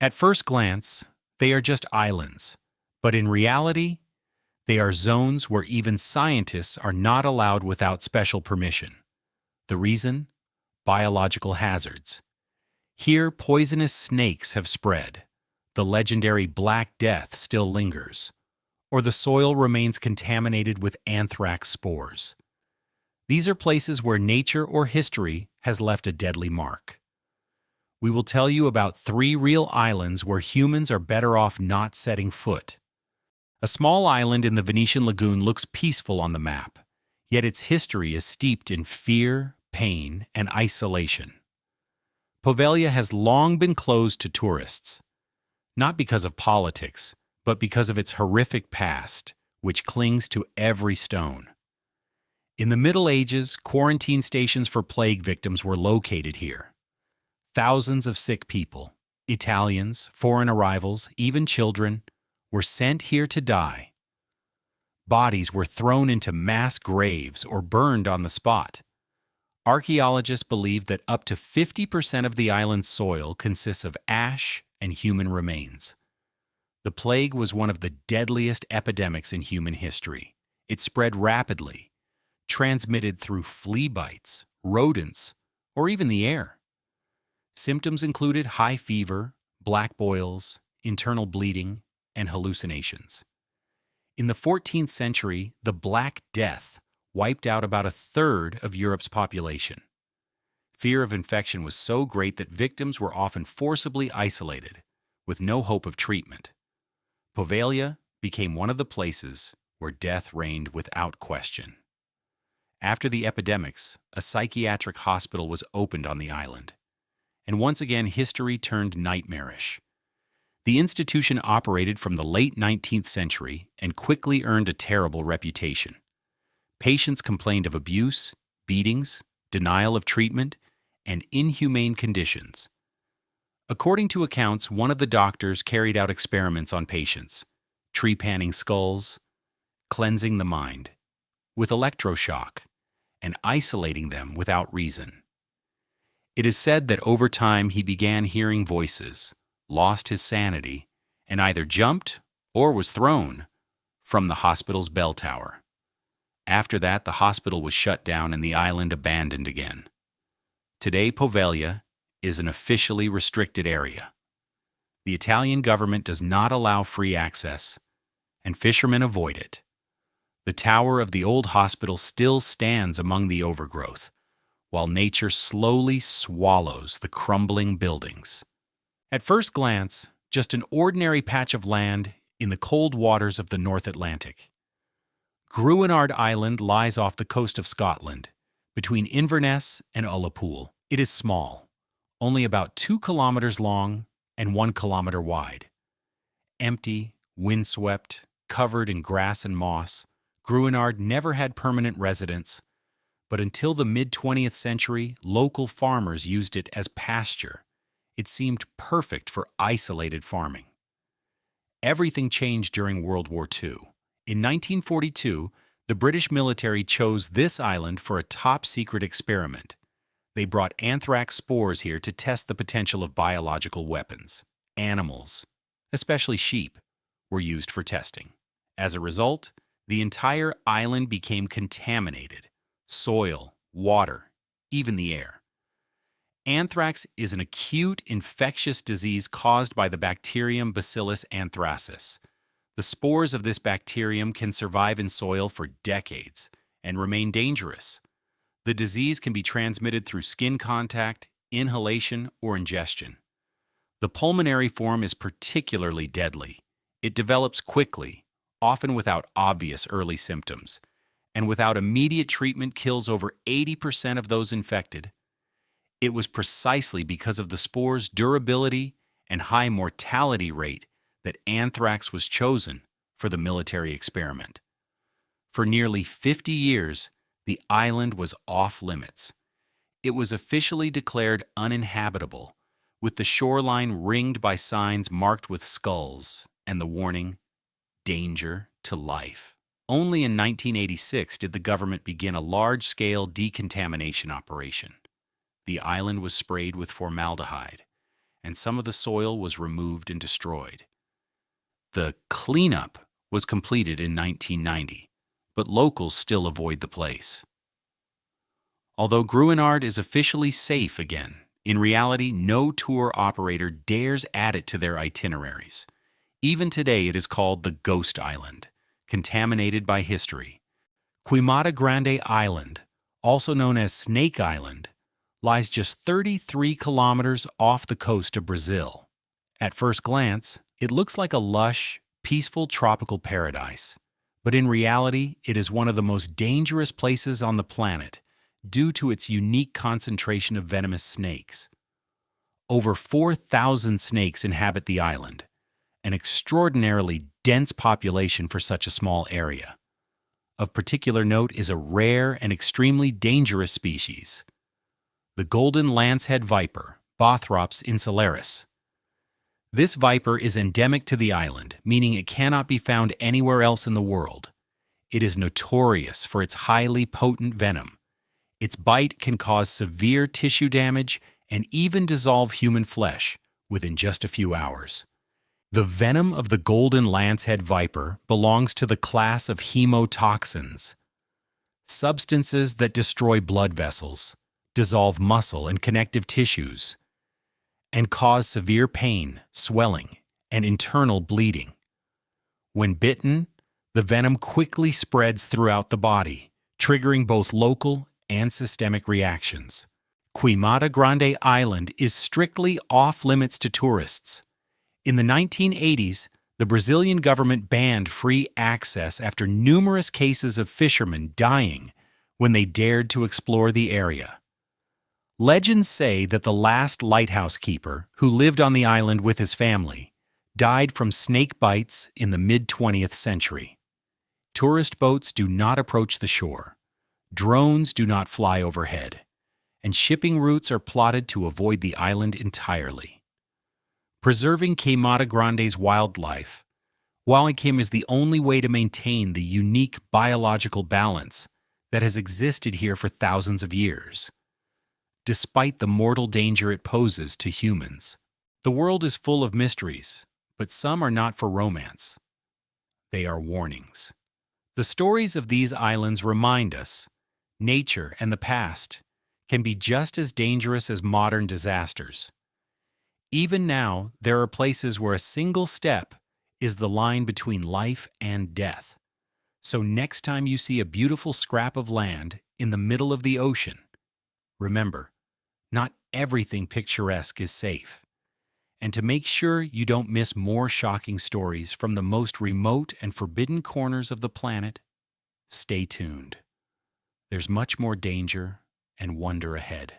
At first glance, they are just islands, but in reality, they are zones where even scientists are not allowed without special permission. The reason? Biological hazards. Here, poisonous snakes have spread, the legendary Black Death still lingers, or the soil remains contaminated with anthrax spores. These are places where nature or history has left a deadly mark. We will tell you about 3 real islands where humans are better off not setting foot. A small island in the Venetian lagoon looks peaceful on the map, yet its history is steeped in fear, pain, and isolation. Poveglia has long been closed to tourists, not because of politics, but because of its horrific past, which clings to every stone. In the Middle Ages, quarantine stations for plague victims were located here. Thousands of sick people, Italians, foreign arrivals, even children, were sent here to die. Bodies were thrown into mass graves or burned on the spot. Archaeologists believe that up to 50% of the island's soil consists of ash and human remains. The plague was one of the deadliest epidemics in human history. It spread rapidly, transmitted through flea bites, rodents, or even the air. Symptoms included high fever, black boils, internal bleeding, and hallucinations. In the 14th century, the Black Death wiped out about 1/3 of Europe's population. Fear of infection was so great that victims were often forcibly isolated, with no hope of treatment. Poveglia became one of the places where death reigned without question. After the epidemics, a psychiatric hospital was opened on the island, and once again history turned nightmarish. The institution operated from the late 19th century and quickly earned a terrible reputation. Patients complained of abuse, beatings, denial of treatment, and inhumane conditions. According to accounts, one of the doctors carried out experiments on patients, trepanning skulls, cleansing the mind, with electroshock, and isolating them without reason. It is said that over time he began hearing voices, lost his sanity, and either jumped or was thrown from the hospital's bell tower. After that, the hospital was shut down and the island abandoned again. Today, Poveglia is an officially restricted area. The Italian government does not allow free access, and fishermen avoid it. The tower of the old hospital still stands among the overgrowth, while nature slowly swallows the crumbling buildings. At first glance, just an ordinary patch of land in the cold waters of the North Atlantic. Gruinard Island lies off the coast of Scotland, between Inverness and Ullapool. It is small, only about 2 kilometers long and 1 kilometer wide. Empty, windswept, covered in grass and moss, Gruinard never had permanent residents, but until the mid-20th century, local farmers used it as pasture. It seemed perfect for isolated farming. Everything changed during World War II. In 1942, the British military chose this island for a top-secret experiment. They brought anthrax spores here to test the potential of biological weapons. Animals, especially sheep, were used for testing. As a result, the entire island became contaminated. Soil, water, even the air. Anthrax is an acute infectious disease caused by the bacterium Bacillus anthracis. The spores of this bacterium can survive in soil for decades and remain dangerous. The disease can be transmitted through skin contact, inhalation, or ingestion. The pulmonary form is particularly deadly. It develops quickly, often without obvious early symptoms, and without immediate treatment kills over 80% of those infected. It was precisely because of the spore's durability and high mortality rate that anthrax was chosen for the military experiment. For nearly 50 years, the island was off limits. It was officially declared uninhabitable, with the shoreline ringed by signs marked with skulls and the warning, "Danger to life." Only in 1986 did the government begin a large-scale decontamination operation. The island was sprayed with formaldehyde, and some of the soil was removed and destroyed. The cleanup was completed in 1990, but locals still avoid the place. Although Gruinard is officially safe again, in reality, no tour operator dares add it to their itineraries. Even today, it is called the Ghost Island, contaminated by history. Poveglia Island, also known as Snake Island, lies just 33 kilometers off the coast of Brazil. At first glance, it looks like a lush, peaceful tropical paradise, but in reality, it is one of the most dangerous places on the planet due to its unique concentration of venomous snakes. Over 4,000 snakes inhabit the island, an extraordinarily dense population for such a small area. Of particular note is a rare and extremely dangerous species, the golden lancehead viper, Bothrops insularis. This viper is endemic to the island, meaning it cannot be found anywhere else in the world. It is notorious for its highly potent venom. Its bite can cause severe tissue damage and even dissolve human flesh within just a few hours. The venom of the golden lancehead viper belongs to the class of hemotoxins, substances that destroy blood vessels, dissolve muscle and connective tissues, and cause severe pain, swelling, and internal bleeding. When bitten, the venom quickly spreads throughout the body, triggering both local and systemic reactions. Poveglia Island is strictly off-limits to tourists. In the 1980s, the Brazilian government banned free access after numerous cases of fishermen dying when they dared to explore the area. Legends say that the last lighthouse keeper, who lived on the island with his family, died from snake bites in the mid-20th century. Tourist boats do not approach the shore, drones do not fly overhead, and shipping routes are plotted to avoid the island entirely. Preserving Poveglia's wildlife, WWII is the only way to maintain the unique biological balance that has existed here for thousands of years. Despite the mortal danger it poses to humans, the world is full of mysteries, but some are not for romance. They are warnings. The stories of these islands remind us nature and the past can be just as dangerous as modern disasters. Even now, there are places where a single step is the line between life and death. So next time you see a beautiful scrap of land in the middle of the ocean, remember, not everything picturesque is safe. And to make sure you don't miss more shocking stories from the most remote and forbidden corners of the planet, stay tuned. There's much more danger and wonder ahead.